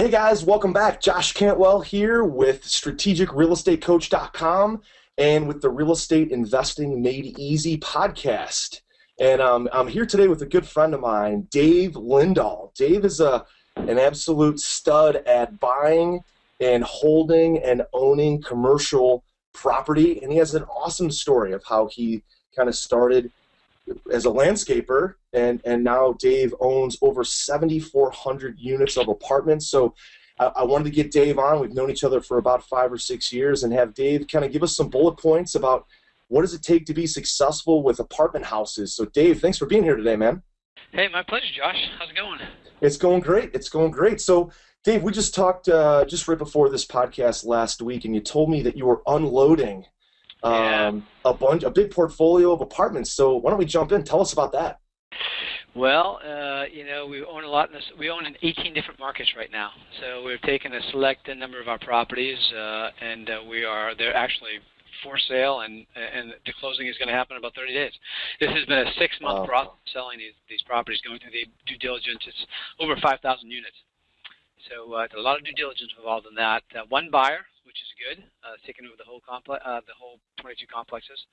Hey guys, welcome back. Josh Cantwell here with strategicrealestatecoach.com and with the Real Estate Investing Made Easy podcast. And I'm here today with a good friend of mine, Dave Lindahl. Dave is an absolute stud at buying and holding and owning commercial property. And he has an awesome story of how he kind of started as a landscaper, and now Dave owns over 7,400 units of apartments. So I wanted to get Dave on. We've known each other for about 5 or 6 years, and have Dave kind of give us some bullet points about what does it take to be successful with apartment houses. So Dave, thanks for being here today, man. Hey, my pleasure, Josh. How's it going? It's going great. It's going great. So Dave, we just talked just right before this podcast last week, and you told me that you were unloading a big portfolio of apartments. So why don't we jump in? Tell us about that. Well, we own a lot. We own in 18 different markets right now. So we've taken a select number of our properties, and they're actually for sale, and the closing is going to happen in about 30 days. This has been a 6-month process selling these properties, going through the due diligence. It's over 5,000 units. So there's a lot of due diligence involved in that. One buyer, which is good, taking over the whole complex, the whole 22 complexes,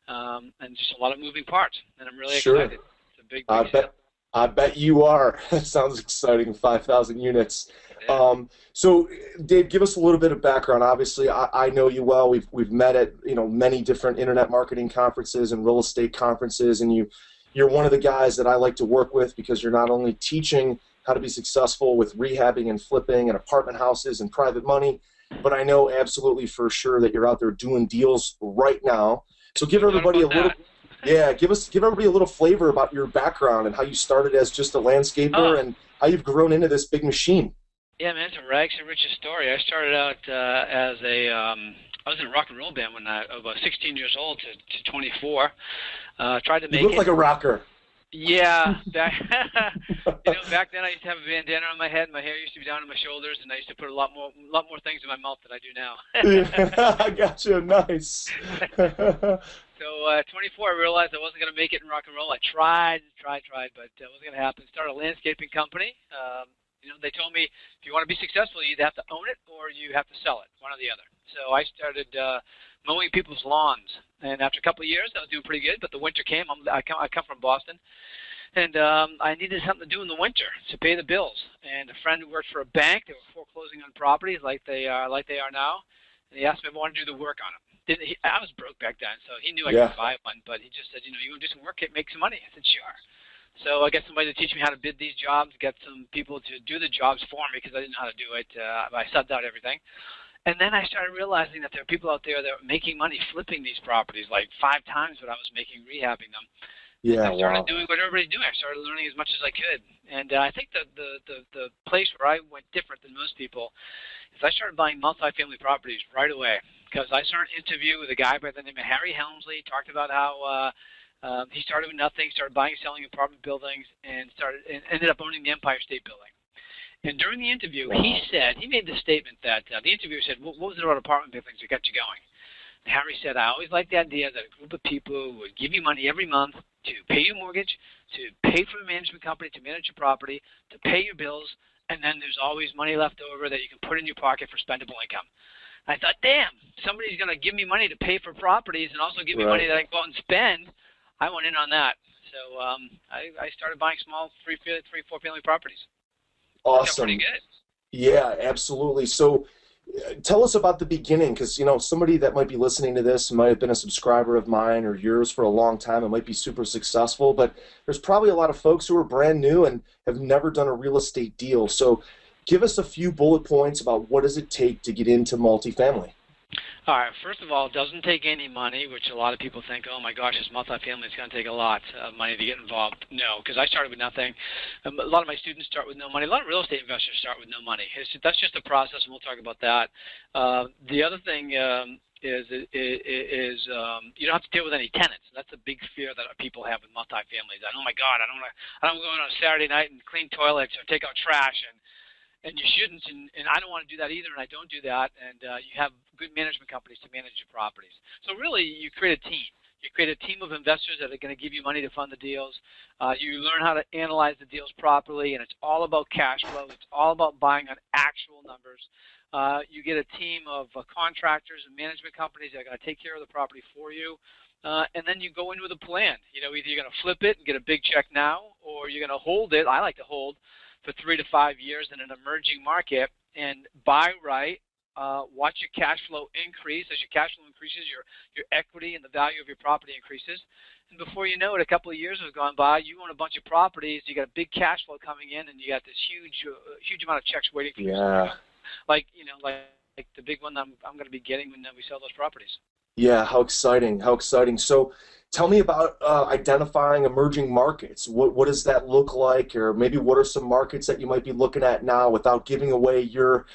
and just a lot of moving parts. And I'm really excited. It's a big sale. I bet you are. That sounds exciting. 5,000 units. Yeah. So, Dave, give us a little bit of background. Obviously, I know you well. We've met at many different internet marketing conferences and real estate conferences, and you're one of the guys that I like to work with because you're not only teaching how to be successful with rehabbing and flipping and apartment houses and private money, but I know absolutely for sure that you're out there doing deals right now. So give everybody give everybody a little flavor about your background and how you started as just a landscaper and how you've grown into this big machine. Yeah, man, it's a rags to riches story. I started out I was in a rock and roll band when I was about 16 years old to 24. Tried to make it. You look like a rocker. Yeah, back then I used to have a bandana on my head. My hair used to be down to my shoulders, and I used to put a lot more things in my mouth than I do now. Yeah, I gotcha. Nice. So 24, I realized I wasn't going to make it in rock and roll. I tried, but it wasn't going to happen. Started a landscaping company. They told me if you want to be successful, you either have to own it or you have to sell it, one or the other. So I started mowing people's lawns, and after a couple of years, I was doing pretty good. But the winter came. I come from Boston, and I needed something to do in the winter to pay the bills. And a friend who worked for a bank, they were foreclosing on properties like they are now, and he asked me if I wanted to do the work on them. I was broke back then, so he knew I could buy one. But he just said, you want to do some work, make some money. I said, sure. So I got somebody to teach me how to bid these jobs, get some people to do the jobs for me because I didn't know how to do it. I subbed out everything. And then I started realizing that there are people out there that were making money flipping these properties, like 5 times what I was making rehabbing them. Yeah, I started doing what everybody's doing. I started learning as much as I could. And I think that the place where I went different than most people is I started buying multifamily properties right away because I started an interview with a guy by the name of Harry Helmsley. He talked about how he started with nothing, started buying and selling apartment buildings, and ended up owning the Empire State Building. And during the interview, he made the statement that the interviewer said, what was it about apartment buildings that got you going? And Harry said, I always liked the idea that a group of people would give you money every month to pay your mortgage, to pay for a management company to manage your property, to pay your bills, and then there's always money left over that you can put in your pocket for spendable income. I thought, damn, somebody's going to give me money to pay for properties and also give me money that I can go out and spend. I went in on that. So I started buying small 3-4 family properties. Awesome. Pretty good. Yeah, absolutely. So tell us about the beginning, because somebody that might be listening to this might have been a subscriber of mine or yours for a long time and might be super successful, but there's probably a lot of folks who are brand new and have never done a real estate deal. So give us a few bullet points about what does it take to get into multifamily. All right. First of all, it doesn't take any money, which a lot of people think, oh, my gosh, it's multifamily. It's going to take a lot of money to get involved. No, because I started with nothing. A lot of my students start with no money. A lot of real estate investors start with no money. That's just a process, and we'll talk about that. The other thing is you don't have to deal with any tenants. That's a big fear that people have with multifamilies. Oh, my God, I don't go out on a Saturday night and clean toilets or take out trash, and you shouldn't, and I don't want to do that either, and I don't do that, and you have good management companies to manage your properties. So really, you create a team. You create a team of investors that are going to give you money to fund the deals. You learn how to analyze the deals properly, and it's all about cash flow. It's all about buying on actual numbers. You get a team of contractors and management companies that are going to take care of the property for you. And then you go in with a plan. Either you're going to flip it and get a big check now, or you're going to hold it. I like to hold for 3 to 5 years in an emerging market and buy right. Watch your cash flow increase. As your cash flow increases, your equity and the value of your property increases. And before you know it, a couple of years has gone by. You own a bunch of properties. You got a big cash flow coming in, and you got this huge amount of checks waiting for you. Like the big one I'm going to be getting when we sell those properties. Yeah, how exciting, how exciting. So tell me about identifying emerging markets. What does that look like? Or maybe what are some markets that you might be looking at now without giving away your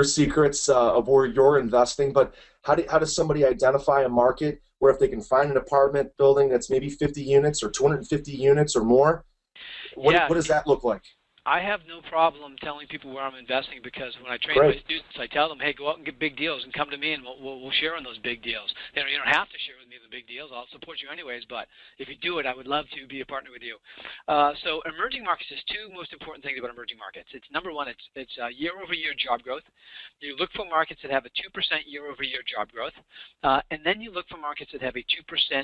secrets of where you're investing? But how does somebody identify a market where if they can find an apartment building that's maybe 50 units or 250 units or more, what does that look like? I have no problem telling people where I'm investing because when I train my students, I tell them, hey, go out and get big deals and come to me and we'll share on those big deals. You don't have to share with me the big deals. I'll support you anyways, but if you do it, I would love to be a partner with you. So emerging markets is two most important things about emerging markets. It's number one, it's year-over-year job growth. You look for markets that have a 2% year-over-year job growth, and then you look for markets that have a 2%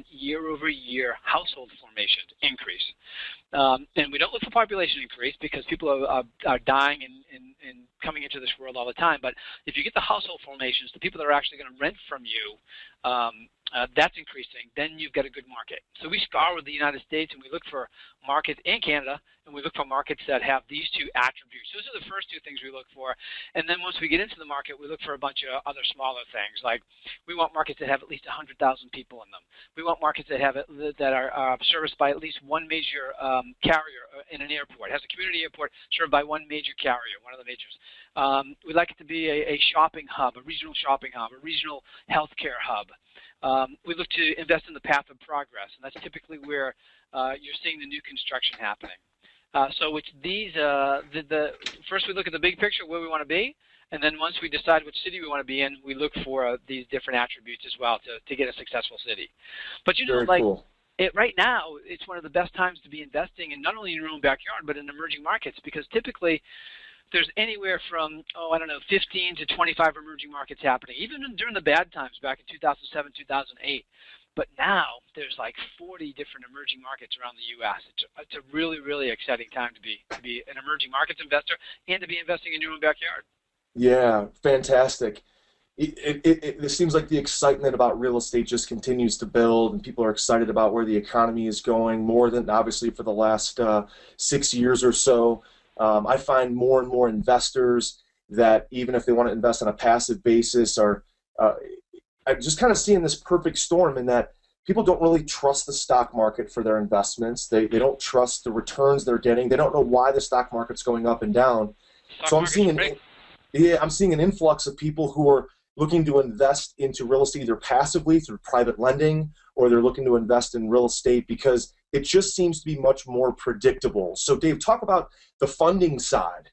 year-over-year household formation increase. And we don't look for population increase because people are dying and coming into this world all the time. But if you get the household formations, the people that are actually going to rent from you, that's increasing, then you've got a good market. So we scour the United States and we look for markets in Canada, and we look for markets that have these two attributes. Those are the first two things we look for. And then once we get into the market, we look for a bunch of other smaller things. Like we want markets that have at least 100,000 people in them. We want markets that are serviced by at least one major carrier in an airport. It has a community airport served by one major carrier, one of the majors. We'd like it to be a shopping hub, a regional shopping hub, a regional healthcare hub. We look to invest in the path of progress, and that's typically where you're seeing the new construction happening. So it's these. First, we look at the big picture, where we want to be, and then once we decide which city we want to be in, we look for these different attributes as well to get a successful city. But Cool. Right now, it's one of the best times to be investing in not only in your own backyard, but in emerging markets, because typically there's anywhere from, 15 to 25 emerging markets happening, even during the bad times back in 2007, 2008. But now there's like 40 different emerging markets around the U.S. It's a really, really exciting time to be an emerging markets investor and to be investing in your own backyard. Yeah, fantastic. It seems like the excitement about real estate just continues to build, and people are excited about where the economy is going more than obviously for the last 6 years or so. I find more and more investors that even if they want to invest on a passive basis are I'm just kind of seeing this perfect storm in that people don't really trust the stock market for their investments. They don't trust the returns they're getting. They don't know why the stock market's going up and down. So I'm seeing an influx of people who are looking to invest into real estate either passively through private lending, or they're looking to invest in real estate because it just seems to be much more predictable. So Dave, talk about the funding side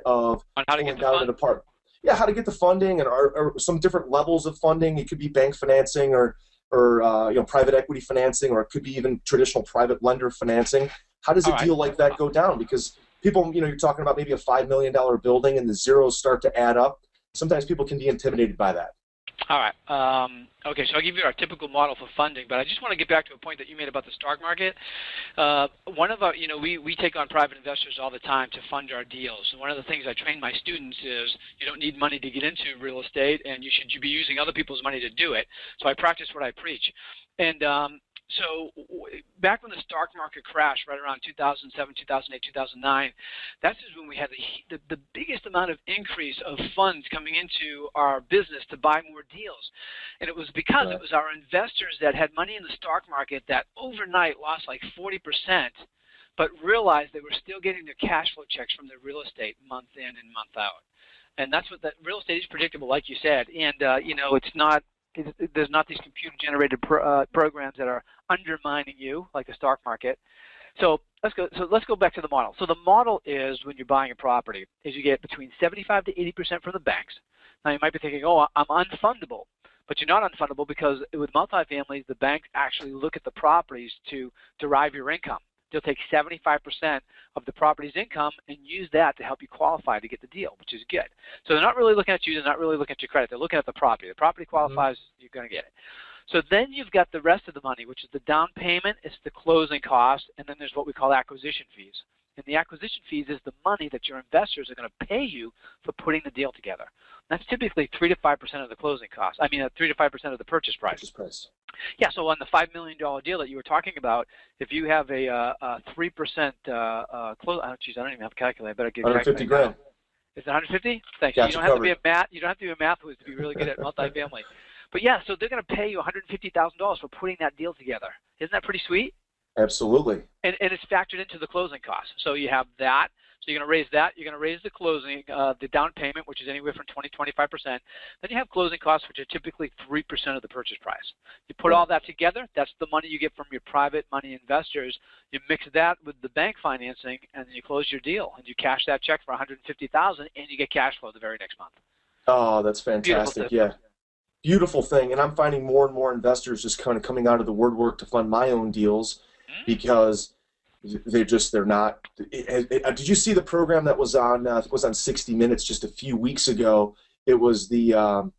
of how to get down an apartment. Yeah, how to get the funding, and or some different levels of funding. It could be bank financing or private equity financing, or it could be even traditional private lender financing. How does a deal like that go down? Because people, you're talking about maybe a $5 million building and the zeros start to add up. Sometimes people can be intimidated by that. All right. Okay, so I'll give you our typical model for funding, but I just want to get back to a point that you made about the stock market. One of our, we take on private investors all the time to fund our deals. And one of the things I train my students is you don't need money to get into real estate, and you should be using other people's money to do it. So I practice what I preach. And so back when the stock market crashed right around 2007, 2008, 2009, that's just when we had the biggest amount of increase of funds coming into our business to buy more deals. And it was because it was our investors that had money in the stock market that overnight lost like 40%, but realized they were still getting their cash flow checks from their real estate month in and month out. And that's what that real estate is predictable, like you said. And, it's not. There's not these computer-generated programs that are undermining you like the stock market. So let's go back to the model. So the model is when you're buying a property is you get between 75 to 80% from the banks. Now you might be thinking, oh, I'm unfundable. but you're not unfundable because with multifamilies, the banks actually look at the properties to derive your income. They'll take 75% of the property's income and use that to help you qualify to get the deal, which is good. So they're not really looking at you. They're not really looking at your credit. They're looking at the property. The property qualifies, you're going to get it. So then you've got the rest of the money, which is the down payment, it's the closing cost, and then there's what we call acquisition fees. And the acquisition fees is the money that your investors are going to pay you for putting the deal together. That's typically 3 to 5% of the closing cost. 3 to 5% of the purchase price. Yeah, so on the $5 million deal that you were talking about, if you have a 3% close, I don't even have a calculator. I better give you $150 grand. Is it 150? Thanks. Got you don't have to be a math. You don't have to be a math whiz to be really good at multifamily. But yeah, so they're going to pay you $150,000 for putting that deal together. Isn't that pretty sweet? Absolutely. And it's factored into the closing costs. So you have that. So you're going to raise that. You're going to raise the closing, the down payment, which is anywhere from 20 to 25%. Then you have closing costs, which are typically 3% of the purchase price. You put all that together. That's the money you get from your private money investors. You mix that with the bank financing, and then you close your deal. And you cash that check for $150,000, and you get cash flow the very next month. Oh, that's fantastic. Yeah. Beautiful thing. And I'm finding more and more investors just kind of coming out of the woodwork to fund my own deals because they're not. Did you see the program that was on I think it was on 60 Minutes just a few weeks ago? It was the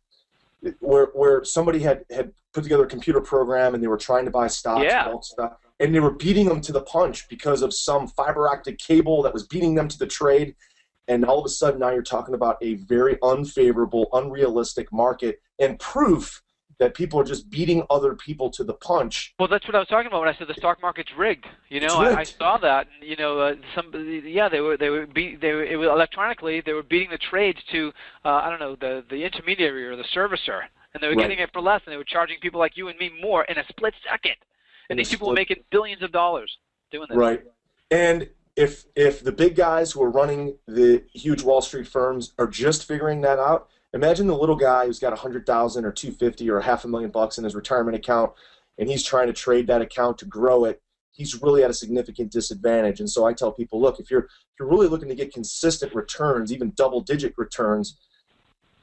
where somebody had put together a computer program and they were trying to buy stocks and all stuff, and they were beating them to the punch because of some fiber optic cable that was beating them to the trade. And all of a sudden now you're talking about a very unfavorable, unrealistic market and proof that people are just beating other people to the punch. Well, that's what I was talking about when I said the stock market's rigged. You know, I saw that. And, you know, it was electronically they were beating the trades to the intermediary or the servicer, and they were getting it for less, and they were charging people like you and me more in a split second. And these people were making billions of dollars doing this. Right. And if the big guys who are running the huge Wall Street firms are just figuring that out, imagine the little guy who's got $100,000 or $250,000 or $500,000 in his retirement account, and he's trying to trade that account to grow it. He's really at a significant disadvantage. And so I tell people, look, if you're really looking to get consistent returns, even double-digit returns,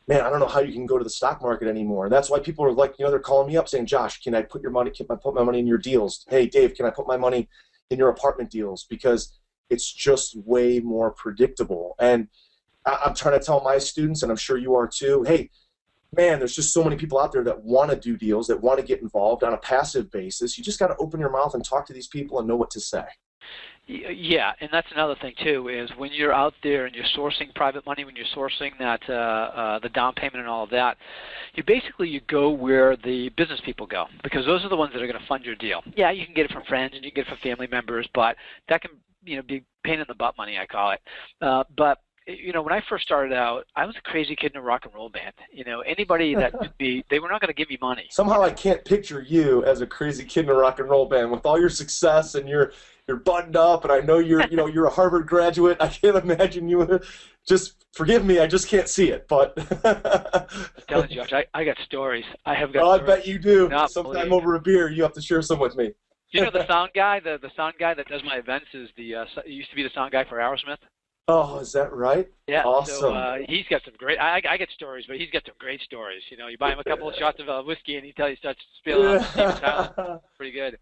man, I don't know how you can go to the stock market anymore. And that's why people are like, they're calling me up saying, Josh, can I put my money in your deals? Hey, Dave, can I put my money in your apartment deals? Because it's just way more predictable. And I'm trying to tell my students, and I'm sure you are too, hey, man, there's just so many people out there that want to do deals, that want to get involved on a passive basis. You just got to open your mouth and talk to these people and know what to say. Yeah, and that's another thing too, is when you're out there and you're sourcing private money, when you're sourcing that the down payment and all of that, you go where the business people go, because those are the ones that are going to fund your deal. Yeah, you can get it from friends and you can get it from family members, but that can be pain in the butt money, I call it. But when I first started out, I was a crazy kid in a rock and roll band. Anybody that they were not going to give me money. Somehow I can't picture you as a crazy kid in a rock and roll band with all your success, and you're buttoned up, and I know you're you're a Harvard graduate. I can't imagine you. Just forgive me, I just can't see it. But I'm telling you, Josh, I got stories. I have got. Oh, stories. I bet you do. Not sometime over a beer, you have to share some with me. The sound guy, the sound guy that does my events is used to be the sound guy for Aerosmith. Oh, is that right? Yeah. Awesome. So he's got some great. I get stories, but he's got some great stories. You buy him a couple of shots of whiskey, and he starts spilling out. Pretty good.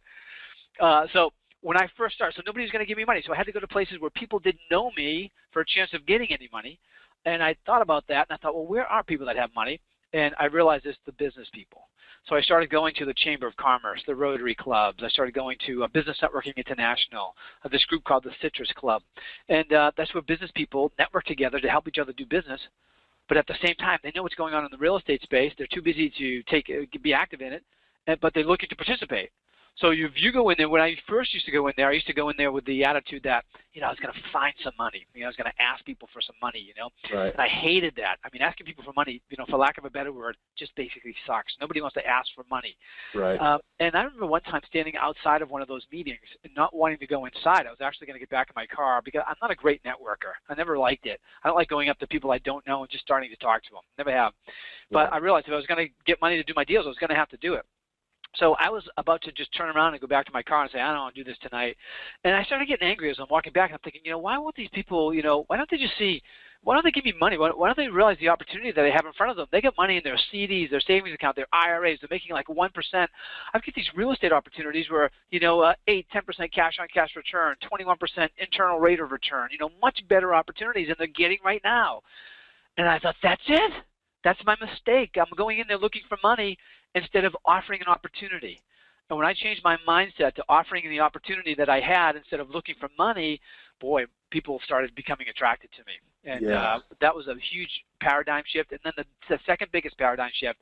So when I first started, so nobody was going to give me money, so I had to go to places where people didn't know me for a chance of getting any money. And I thought about that, and I thought, well, where are people that have money? And I realized it's the business people. So I started going to the Chamber of Commerce, the Rotary Clubs. I started going to Business Networking International, this group called the Citrus Club. And that's where business people network together to help each other do business. But at the same time, they know what's going on in the real estate space. They're too busy to be active in it, but they're looking to participate. So if you go in there, when I first used to go in there, I used to go in there with the attitude that, I was going to find some money. I was going to ask people for some money, Right. And I hated that. I mean, asking people for money, for lack of a better word, just basically sucks. Nobody wants to ask for money. Right. And I remember one time standing outside of one of those meetings and not wanting to go inside. I was actually going to get back in my car because I'm not a great networker. I never liked it. I don't like going up to people I don't know and just starting to talk to them. Never have. But I realized if I was going to get money to do my deals, I was going to have to do it. So I was about to just turn around and go back to my car and say, I don't want to do this tonight. And I started getting angry as I'm walking back. And I'm thinking, why won't these people, why don't they just see why don't they give me money? Why don't they realize the opportunity that they have in front of them? They get money in their CDs, their savings account, their IRAs. They're making like 1%. I've got these real estate opportunities where, 8, 10% cash on cash return, 21% internal rate of return, much better opportunities than they're getting right now. And I thought, that's it. That's my mistake. I'm going in there looking for money instead of offering an opportunity. And when I changed my mindset to offering the opportunity that I had instead of looking for money, boy, people started becoming attracted to me. And that was a huge paradigm shift. And then the second biggest paradigm shift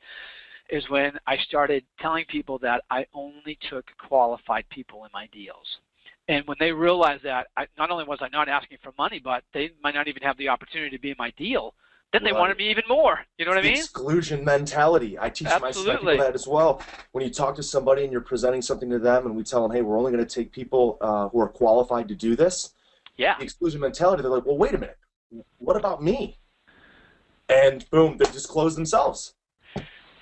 is when I started telling people that I only took qualified people in my deals. And when they realized that, not only was I not asking for money, but they might not even have the opportunity to be in my deal, then they wanted me even more. You know what I mean? Exclusion mentality. I teach my people that as well. When you talk to somebody and you're presenting something to them and we tell them, hey, we're only going to take people who are qualified to do this, the exclusion mentality, they're like, well, wait a minute. What about me? And boom, they just close themselves.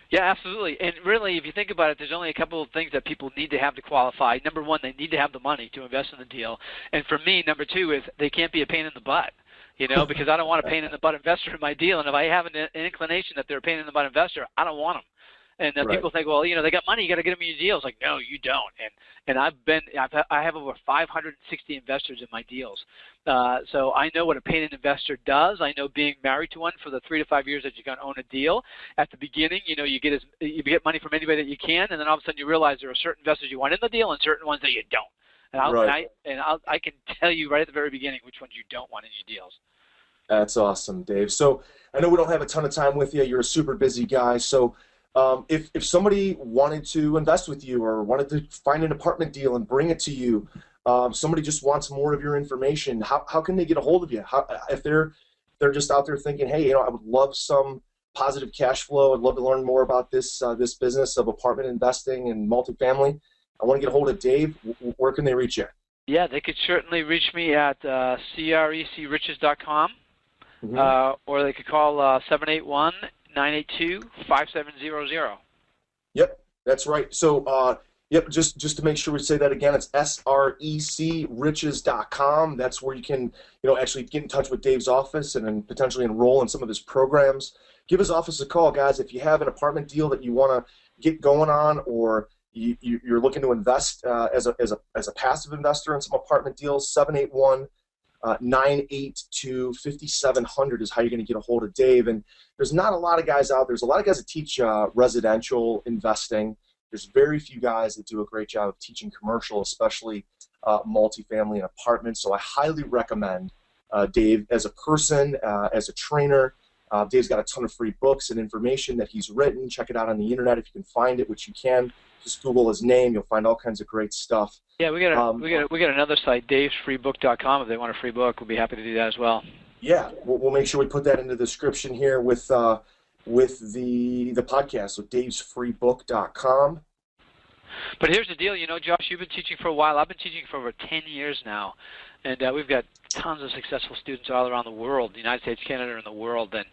Yeah, absolutely. And really, if you think about it, there's only a couple of things that people need to have to qualify. Number one, they need to have the money to invest in the deal. And for me, number two is they can't be a pain in the butt. Because I don't want a pain-in-the-butt investor in my deal. And if I have an inclination that they're a pain-in-the-butt investor, I don't want them. And people think, well, they got money, you got to get them in your deals. Like, no, you don't. And I have over 560 investors in my deals. So I know what a paid-in investor does. I know being married to one for the 3 to 5 years that you're going to own a deal. At the beginning, you get money from anybody that you can, and then all of a sudden you realize there are certain investors you want in the deal and certain ones that you don't. And I can tell you right at the very beginning which ones you don't want in your deals. That's awesome, Dave. So I know we don't have a ton of time with you. You're a super busy guy. So if somebody wanted to invest with you or wanted to find an apartment deal and bring it to you, somebody just wants more of your information, how can they get a hold of you? If they're just out there thinking, hey, I would love some positive cash flow. I'd love to learn more about this business of apartment investing and multifamily. I want to get a hold of Dave. Where can they reach you? Yeah, they could certainly reach me at crecriches.com, or they could call 781-982-5700. Yep, that's right. So, just to make sure we say that again, it's SRECriches.com. That's where you can, actually get in touch with Dave's office and then potentially enroll in some of his programs. Give his office a call, guys. If you have an apartment deal that you want to get going on, or you're looking to invest as a passive investor in some apartment deals, 781-982-5700 is how you're going to get a hold of Dave. And there's not a lot of guys out there. There's a lot of guys that teach residential investing. There's very few guys that do a great job of teaching commercial, especially multifamily and apartments. So I highly recommend Dave as a person, as a trainer. Dave's got a ton of free books and information that he's written. Check it out on the internet if you can find it, which you can. Just Google his name. You'll find all kinds of great stuff. Yeah, we got another site, davesfreebook.com. If they want a free book, we'll be happy to do that as well. Yeah, we'll make sure we put that in the description here with the podcast, so davesfreebook.com. But here's the deal, Josh, you've been teaching for a while. I've been teaching for over 10 years now, and we've got tons of successful students all around the world, the United States, Canada, and the world. And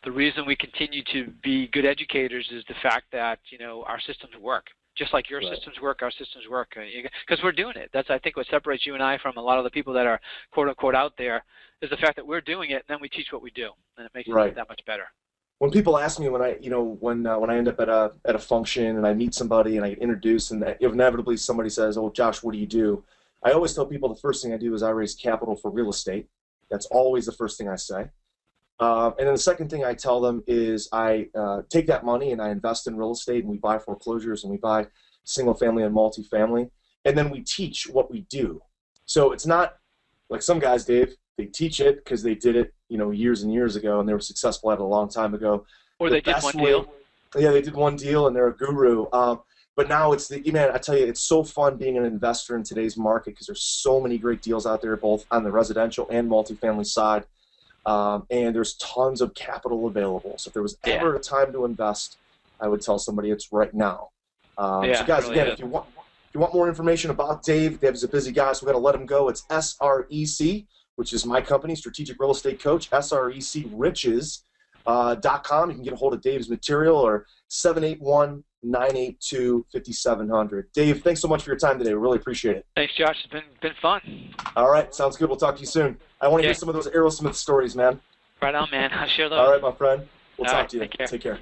the reason we continue to be good educators is the fact that, our systems work. Just like your systems work, our systems work, because we're doing it. That's, I think, what separates you and I from a lot of the people that are quote-unquote out there, is the fact that we're doing it, and then we teach what we do, and it makes it that much better. When people ask me when I end up at a function and I meet somebody and I get introduced, and inevitably somebody says, "Oh, Josh, what do you do?" I always tell people the first thing I do is I raise capital for real estate. That's always the first thing I say. And then the second thing I tell them is I take that money and I invest in real estate, and we buy foreclosures and we buy single family and multifamily, and then we teach what we do. So it's not like some guys, Dave, they teach it because they did it, years and years ago, and they were successful at it a long time ago. Or they did one deal. Yeah, they did one deal and they're a guru. But now I tell you, it's so fun being an investor in today's market because there's so many great deals out there, both on the residential and multifamily side. And there's tons of capital available. So if there was ever a time to invest, I would tell somebody it's right now. So guys, really, again, if you want more information about Dave, Dave's a busy guy, so we've got to let him go. It's SREC, which is my company, Strategic Real Estate Coach, SRECriches.com. You can get a hold of Dave's material, or 781-982-5700. Dave, thanks so much for your time today. We really appreciate it. Thanks, Josh. It's been fun. All right. Sounds good. We'll talk to you soon. I want to hear some of those Aerosmith stories, man. Right on, man. I'll share those. All right, my friend. We'll All talk right, to you. take care. Take care.